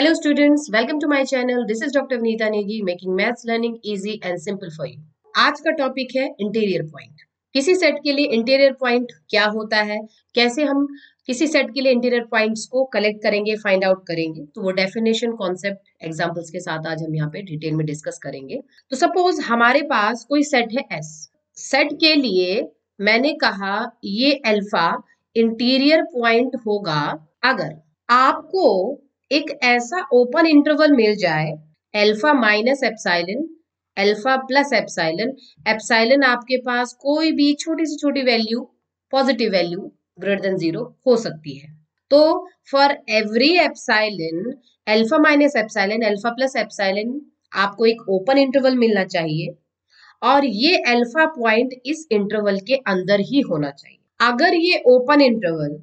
Hello students, welcome to my channel. This is Dr. Vinita Negi making maths learning easy and simple for you. आज का topic है interior point. किसी set के लिए interior point क्या होता है, कैसे हम किसी सेट के लिए इंटीरियर पॉइंट्स को कलेक्ट करेंगे, फाइंड आउट करेंगे, तो वो डेफिनेशन, कॉन्सेप्ट, एग्जांपल्स के साथ आज हम यहाँ पे डिटेल में डिस्कस करेंगे। तो सपोज हमारे पास कोई सेट है एस। सेट के लिए मैंने कहा ये अल्फा इंटीरियर पॉइंट होगा अगर आपको एक ऐसा ओपन इंटरवल मिल जाए alpha minus epsilon, alpha plus epsilon, epsilon आपके पास कोई भी छोटी से छोटी value, positive value greater than 0 हो सकती है। तो for every epsilon, alpha minus epsilon, alpha plus epsilon, आपको एक ओपन इंटरवल मिलना चाहिए और ये अल्फा पॉइंट इस इंटरवल के अंदर ही होना चाहिए। अगर ये ओपन इंटरवल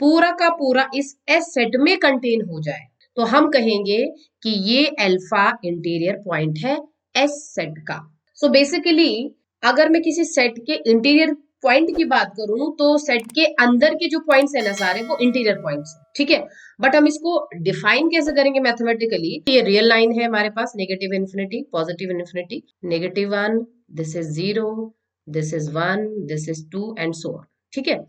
पूरा का पूरा इस एस सेट में कंटेन हो जाए तो हम कहेंगे कि ये अल्फा इंटीरियर पॉइंट है एस सेट का। सो बेसिकली अगर मैं किसी सेट के इंटीरियर पॉइंट की बात करूं तो सेट के अंदर के जो पॉइंट्स है ना सारे, वो इंटीरियर पॉइंट्स है, ठीक है। बट हम इसको डिफाइन कैसे करेंगे मैथमेटिकली? ये रियल लाइन है हमारे पास, negative infinity, positive infinity, -1, this is 0, this is 1, this is 2 and so on, ठीक है।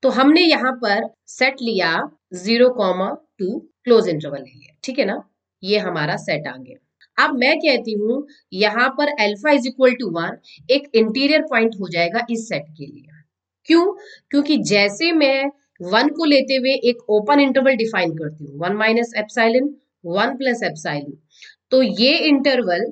तो हमने यहाँ पर सेट लिया 0,2 क्लोज इंटरवल लिया, ठीक है ना, ये हमारा सेट आ गया। अब मैं कहती हूं यहाँ पर अल्फा इज इक्वल टू 1 एक इंटीरियर पॉइंट हो जाएगा इस सेट के लिए। क्यों? क्योंकि जैसे मैं 1 को लेते हुए एक ओपन इंटरवल डिफाइन करती हूँ, 1 माइनस एप्सिलॉन, 1 प्लस एप्सिलॉन, तो ये इंटरवल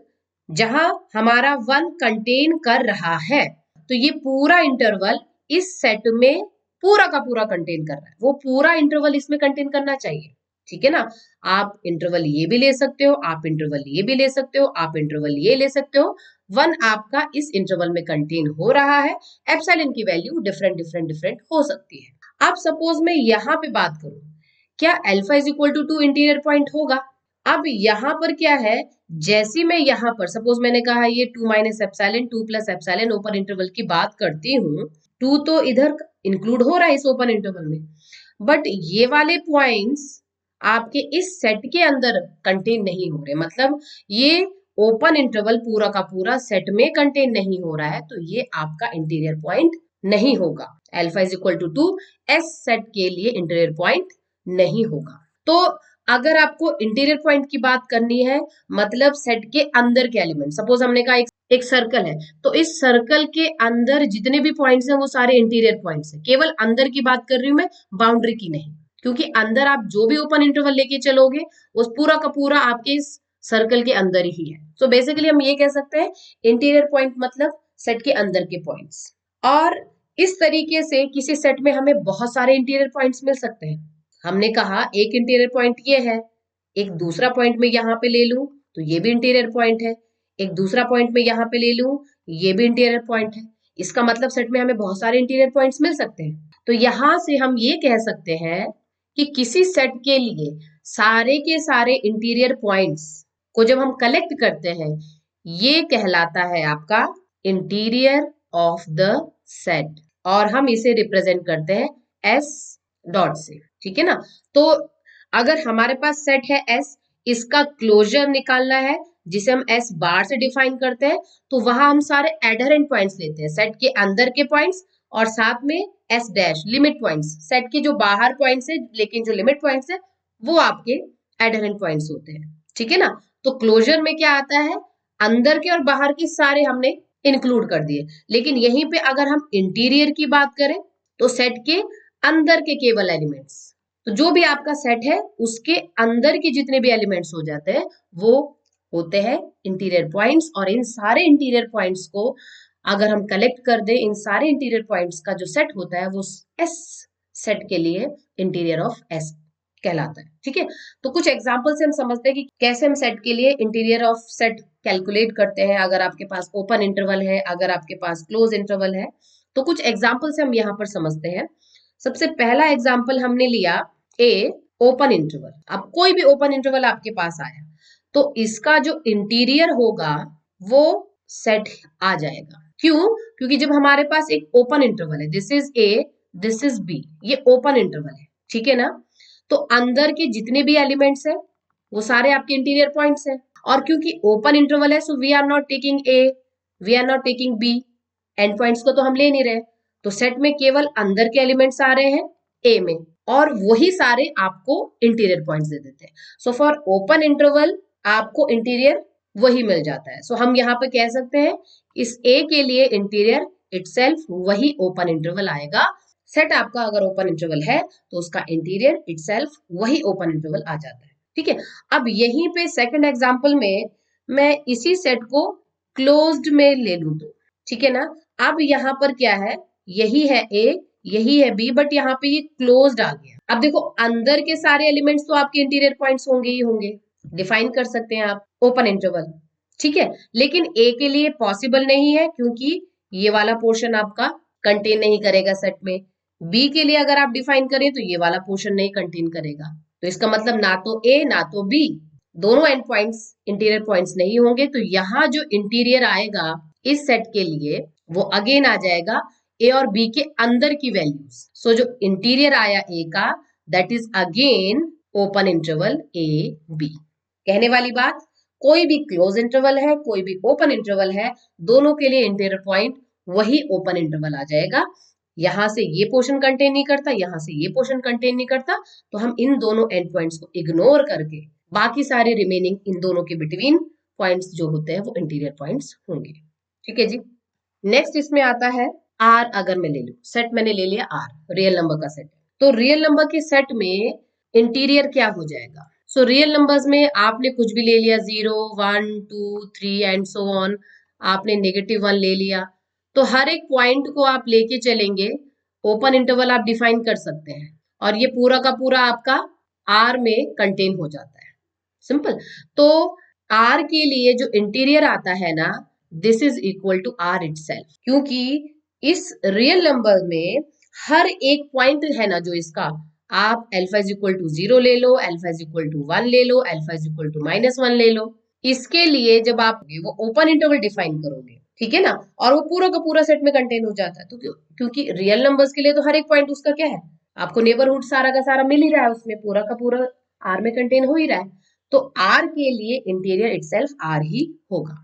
जहां हमारा 1 कंटेन कर रहा है, तो ये पूरा इंटरवल इस सेट में पूरा का पूरा कंटेन कर रहा है, वो पूरा इंटरवल इसमें कंटेन करना चाहिए, ठीक है ना। आप इंटरवल ये भी ले सकते हो, आप इंटरवल ये भी ले सकते हो, आप इंटरवल ये ले सकते हो। 1 आपका इस इंटरवल में कंटेन हो रहा है, एप्सिलॉन की वैल्यू डिफरेंट डिफरेंट डिफरेंट हो सकती है। अब सपोज मैं यहाँ पे बात करूं, क्या alpha is equal to 2 interior point होगा? अब यहाँ पर क्या है, जैसे मैं यहाँ पर सपोज मैंने कहा ये 2 minus epsilon, 2 plus epsilon open interval की बात करती हूँ, 2 तो इधर इंक्लूड हो रहा है इस ओपन इंटरवल में, बट ये वाले पॉइंट्स आपके इस सेट के अंदर कंटेन नहीं हो रहे, मतलब ये ओपन इंटरवल पूरा का पूरा सेट में कंटेन नहीं हो रहा है, तो ये आपका इंटीरियर पॉइंट नहीं होगा। Alpha is equal to 2 S set के लिए इंटीरियर पॉइंट नहीं होगा। तो अगर आपको इंटीरियर पॉइंट की बात करनी है, मतलब सेट के अंदर के एलिमेंट, सपोज हमने कहा एक सर्कल है, तो इस सर्कल के अंदर जितने भी पॉइंट्स हैं वो सारे इंटीरियर पॉइंट्स हैं। केवल अंदर की बात कर रही हूं मैं, बाउंड्री की नहीं, क्योंकि अंदर आप जो भी ओपन इंटरवल लेके चलोगे वो पूरा का पूरा आपके इस सर्कल के अंदर ही है। तो बेसिकली हम ये कह सकते हैं इंटीरियर पॉइंट मतलब सेट के अंदर के पॉइंट्स। और इस तरीके से किसी सेट में हमें बहुत सारे इंटीरियर पॉइंट्स मिल सकते हैं। हमने कहा एक इंटीरियर पॉइंट ये है, एक दूसरा पॉइंट में यहाँ पे ले लूं तो ये भी इंटीरियर पॉइंट है, एक दूसरा पॉइंट में यहाँ पे ले लूं ये भी इंटीरियर पॉइंट है। इसका मतलब सेट में हमें बहुत सारे इंटीरियर पॉइंट्स मिल सकते हैं। तो यहां से हम ये कह सकते हैं कि किसी सेट के लिए सारे के सारे इंटीरियर पॉइंट्स को जब हम कलेक्ट करते हैं, ये कहलाता है आपका इंटीरियर ऑफ द सेट, और हम इसे रिप्रेजेंट करते हैं एस डॉट से, ठीक है ना। तो अगर हमारे पास सेट है एस, इसका क्लोजर निकालना है जिसे हम एस बार से डिफाइन करते हैं, तो वहां हम सारे एडहेरेंट पॉइंट्स लेते हैं, सेट के अंदर के पॉइंट्स और साथ में S dash limit points, set के जो बाहर पॉइंट्स है लेकिन जो लिमिट पॉइंट्स है वो आपके एडहेरेंट पॉइंट्स होते हैं, ठीक है ना। तो क्लोजर में क्या आता है, अंदर के और बाहर के सारे हमने इंक्लूड कर दिए, लेकिन यहीं पे अगर हम इंटीरियर की बात करें तो सेट के अंदर के केवल एलिमेंट्स, तो जो भी आपका सेट है उसके अंदर के जितने भी एलिमेंट्स हो जाते हैं वो होते हैं इंटीरियर पॉइंट्स। और इन सारे इंटीरियर पॉइंट्स को अगर हम कलेक्ट कर दें, इन सारे इंटीरियर पॉइंट्स का जो सेट होता है वो एस सेट के लिए इंटीरियर ऑफ एस कहलाता है, ठीक है। तो कुछ एग्जांपल से हम समझते हैं कि कैसे हम सेट के लिए इंटीरियर ऑफ सेट कैलकुलेट करते हैं। अगर आपके पास ओपन इंटरवल है, अगर आपके पास क्लोज इंटरवल है, तो कुछ एग्जांपल से हम यहाँ पर समझते हैं। सबसे पहला एग्जांपल हमने लिया ए ओपन इंटरवल। अब कोई भी ओपन इंटरवल आपके पास आया तो इसका जो इंटीरियर होगा वो सेट आ जाएगा। क्यों? क्योंकि जब हमारे पास एक ओपन इंटरवल है, this is A, this is B, ये ओपन इंटरवल है, ठीक है ना। तो अंदर के जितने भी एलिमेंट्स है वो सारे आपके इंटीरियर पॉइंट्स हैं। और क्योंकि ओपन इंटरवल है so we are not taking A, we are not taking B, end points को तो हम ले नहीं रहे, तो सेट में केवल अंदर के एलिमेंट्स आ रहे हैं ए में, और वही सारे आपको इंटीरियर पॉइंट्स दे देते हैं। सो फॉर ओपन इंटरवल आपको इंटीरियर वही मिल जाता है। सो हम यहाँ पे कह सकते हैं इस ए के लिए इंटीरियर इटसेल्फ वही ओपन इंटरवल आएगा। सेट आपका अगर ओपन इंटरवल है तो उसका इंटीरियर इटसेल्फ वही ओपन इंटरवल आ जाता है। ठीक है, अब यहीं पे सेकंड एग्जांपल में मैं इसी सेट को क्लोज्ड में ले लूं तो ठीक है ना। अब यहाँ पर क्या है, यही है ए, यही है बी, बट यहाँ पे ये क्लोज्ड आ गया। अब देखो अंदर के सारे एलिमेंट्स तो आपके इंटीरियर पॉइंट्स होंगे ही होंगे, डिफाइन कर सकते हैं आप ओपन इंटरवल। ठीक है, लेकिन ए के लिए पॉसिबल नहीं है क्योंकि ये वाला पोर्शन आपका कंटेन नहीं करेगा सेट में। बी के लिए अगर आप डिफाइन करें तो ये वाला पोर्शन नहीं कंटेन करेगा, तो इसका मतलब ना तो ए ना तो बी दोनों एंड पॉइंट्स इंटीरियर पॉइंट्स नहीं होंगे। तो यहाँ जो इंटीरियर आएगा इस सेट के लिए वो अगेन आ जाएगा ए और बी के अंदर की वैल्यूज। सो जो इंटीरियर आया ए का that is again open interval A B. कहने वाली बात, कोई भी क्लोज इंटरवल है कोई भी ओपन इंटरवल है, दोनों के लिए इंटीरियर पॉइंट वही ओपन इंटरवल आ जाएगा। यहां से ये पोर्शन कंटेन नहीं करता, यहां से ये पोर्शन कंटेन नहीं करता, तो हम इन दोनों एंड पॉइंट्स को इग्नोर करके बाकी सारे रिमेनिंग इन दोनों के बिटवीन पॉइंट्स जो होते हैं वो इंटीरियर पॉइंट्स होंगे। ठीक है जी। नेक्स्ट इसमें आता है आर। अगर मैं ले लूं सेट, मैंने ले लिया आर, रियल नंबर का सेट, तो रियल नंबर के सेट में इंटीरियर क्या हो जाएगा। सो रियल नंबर्स में आपने कुछ भी ले लिया, 0 1 2 3 एंड सो ऑन, आपने -1 ले लिया, तो हर एक पॉइंट को आप लेके चलेंगे, ओपन इंटरवल आप डिफाइन कर सकते हैं और ये पूरा का पूरा आपका आर में कंटेन हो जाता है। सिंपल। तो आर के लिए जो इंटीरियर आता है ना, this is equal to R itself, क्योंकि इस रियल नंबर में हर एक पॉइंट है ना जो इसका, आप अल्फा इज इक्वल टू 0 ले लो, अल्फा इज इक्वल टू 1 ले लो, अल्फा इज इक्वल टू -1 ले लो, इसके लिए जब आप वो ओपन इंटरवल डिफाइन करोगे, ठीक है ना, और वो पूरा का पूरा सेट में कंटेन हो जाता है। तो क्योंकि रियल नंबर्स के लिए तो हर एक पॉइंट उसका क्या है, आपको नेबरहुड सारा का सारा मिल ही रहा है, उसमें पूरा का पूरा आर में कंटेन हो ही रहा है, तो आर के लिए इंटीरियर इटसेल्फ आर ही होगा।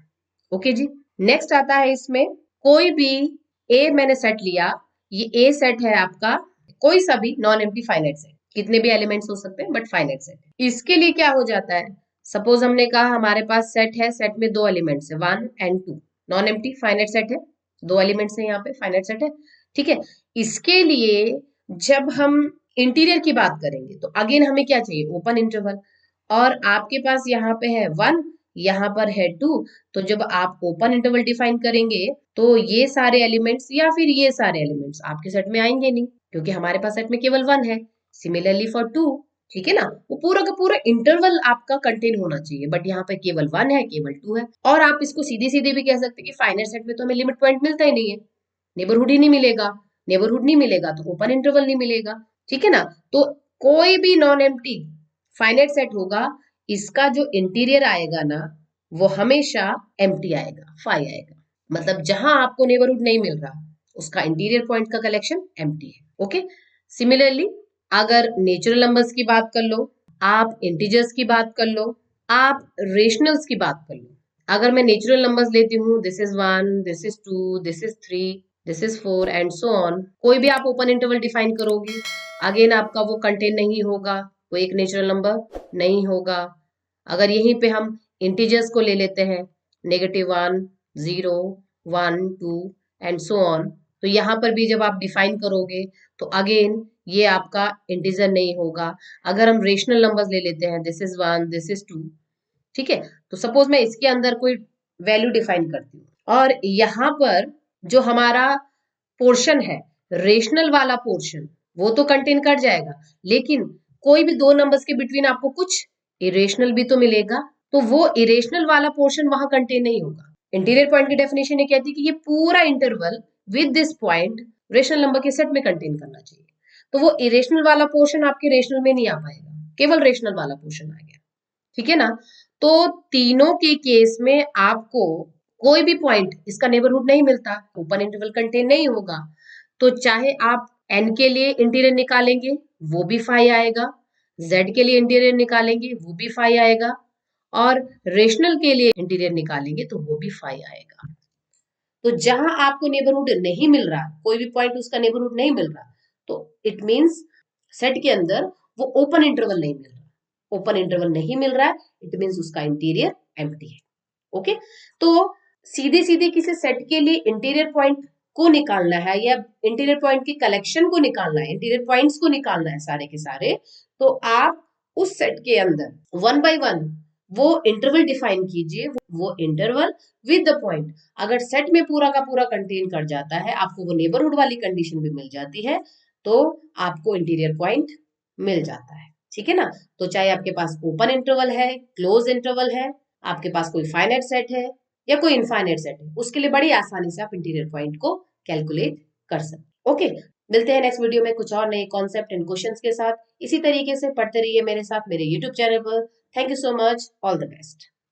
ओके जी। नेक्स्ट आता है इसमें कोई भी ए मैंने सेट लिया, ये ए सेट है आपका, कोई सा भी नॉन एम्प्टी फाइनाइट सेट, कितने भी एलिमेंट्स हो सकते हैं बट फाइनाइट सेट। इसके लिए क्या हो जाता है, सपोज हमने कहा हमारे पास सेट है, सेट में 2 एलिमेंट्स है 1 and 2, non empty finite set है, 2 एलिमेंट्स है यहाँ पे, फाइनाइट सेट है। ठीक है, इसके लिए जब हम इंटीरियर की बात करेंगे तो अगेन हमें क्या चाहिए, ओपन इंटरवल, और आपके पास यहाँ पे है 1, यहाँ पर है 2, तो जब आप ओपन इंटरवल डिफाइन करेंगे तो ये सारे एलिमेंट्स या फिर ये सारे एलिमेंट्स आपके सेट में आएंगे नहीं, क्योंकि हमारे पास सेट में केवल 1 है। सिमिलरली फॉर 2, ठीक है ना, वो पूरा का पूरा इंटरवल आपका कंटेन होना चाहिए, बट यहाँ पे केवल 1 है, केवल 2 है। और आप इसको सीधी सीधी भी कह सकते हैं कि फाइनाइट सेट में तो हमें लिमिट पॉइंट मिलता ही नहीं है, नेबरहुड ही नहीं मिलेगा, नेबरहुड नहीं मिलेगा तो ओपन इंटरवल नहीं मिलेगा। ठीक है ना, तो कोई भी नॉन एम्प्टी फाइनाइट सेट होगा, इसका जो इंटीरियर आएगा ना वो हमेशा एम्प्टी आएगा, फाई आएगा, मतलब जहां आपको नेबरहुड नहीं मिल रहा उसका इंटीरियर पॉइंट का कलेक्शन एम्प्टी है। ओके, सिमिलरली अगर नेचुरल नंबर्स की बात कर लो, आप इंटीजर्स की बात कर लो, आप रेशनल्स की बात कर लो, अगर मैं नेचुरल नंबर्स लेती हूँ, this is 1, this is 2, this is 3, this is 4 and so on, कोई भी आप ओपन इंटरवल डिफाइन करोगे अगेन आपका वो कंटेन नहीं होगा, वो एक नेचुरल नंबर नहीं होगा। अगर यहीं पे हम इंटीजर्स को ले लेते हैं, -1, 0, 1, 2 एंड सो ऑन, तो यहाँ पर भी जब आप डिफाइन करोगे तो अगेन ये आपका इंटीजर नहीं होगा। अगर हम रेशनल नंबर्स ले लेते हैं, दिस इज 1, दिस इज 2, ठीक है, तो सपोज मैं इसके अंदर कोई वैल्यू डिफाइन करती हूँ और यहाँ पर जो हमारा पोर्शन है रेशनल वाला पोर्शन वो तो कंटेन कर जाएगा, लेकिन कोई भी 2 नंबर्स के बिटवीन आपको कुछ इरेशनल भी तो मिलेगा, तो वो इरेशनल वाला पोर्शन वहां कंटेन नहीं होगा। इंटीरियर पॉइंट की डेफिनेशन ये कहती है कि ये पूरा interval with this point rational number के सेट में कंटेन करना चाहिए, तो वो इरेशनल वाला पोर्शन आपके रेशनल में नहीं आ पाएगा, केवल रेशनल वाला पोर्शन आ गया। ठीक है ना, तो तीनों के केस में आपको कोई भी पॉइंट इसका नेबरहुड नहीं मिलता, ओपन इंटरवल कंटेन नहीं होगा, तो चाहे आप n के लिए इंटीरियर निकालेंगे वो भी फाई आएगा, Z के लिए इंटीरियर निकालेंगे वो भी 5 आएगा, और रेशनल के लिए इंटीरियर निकालेंगे तो वो भी 5 आएगा। तो जहां आपको नेबरहुड नहीं मिल रहा, कोई भी पॉइंट उसका नेबरहुड नहीं मिल रहा, तो इट मींस सेट के अंदर वो ओपन इंटरवल नहीं मिल रहा। ओपन इंटरवल नहीं मिल रहा है, इट मींस उसका इंटीरियर एम्प्टी है। ओके, तो सीधे सीधे किसी सेट के लिए इंटीरियर पॉइंट को निकालना है या इंटीरियर पॉइंट की कलेक्शन को निकालना है, इंटीरियर पॉइंट्स को निकालना है सारे के सारे, तो आप उस सेट के अंदर वन बाय वन वो इंटरवल डिफाइन कीजिए, वो इंटरवल विद द पॉइंट। अगर सेट में पूरा का पूरा कंटेन कर जाता है, आपको वो नेबरहुड वाली कंडीशन भी मिल जाती है, तो आपको इंटीरियर पॉइंट मिल जाता है। ठीक है ना। तो चाहे आपके पास ओपन इंटरवल है, क्लोज इंटरवल है, आपके पास कोई फाइनाइट सेट है या कोई इनफाइनाइट सेट है, उसके लिए बड़ी आसानी से आप इंटीरियर पॉइंट को कैलकुलेट कर सकते। ओके, मिलते हैं नेक्स्ट वीडियो में कुछ और नए कॉन्सेप्ट एंड क्वेश्चंस के साथ। इसी तरीके से पढ़ते रहिए मेरे साथ मेरे यूट्यूब चैनल पर। Thank you so much, all the best.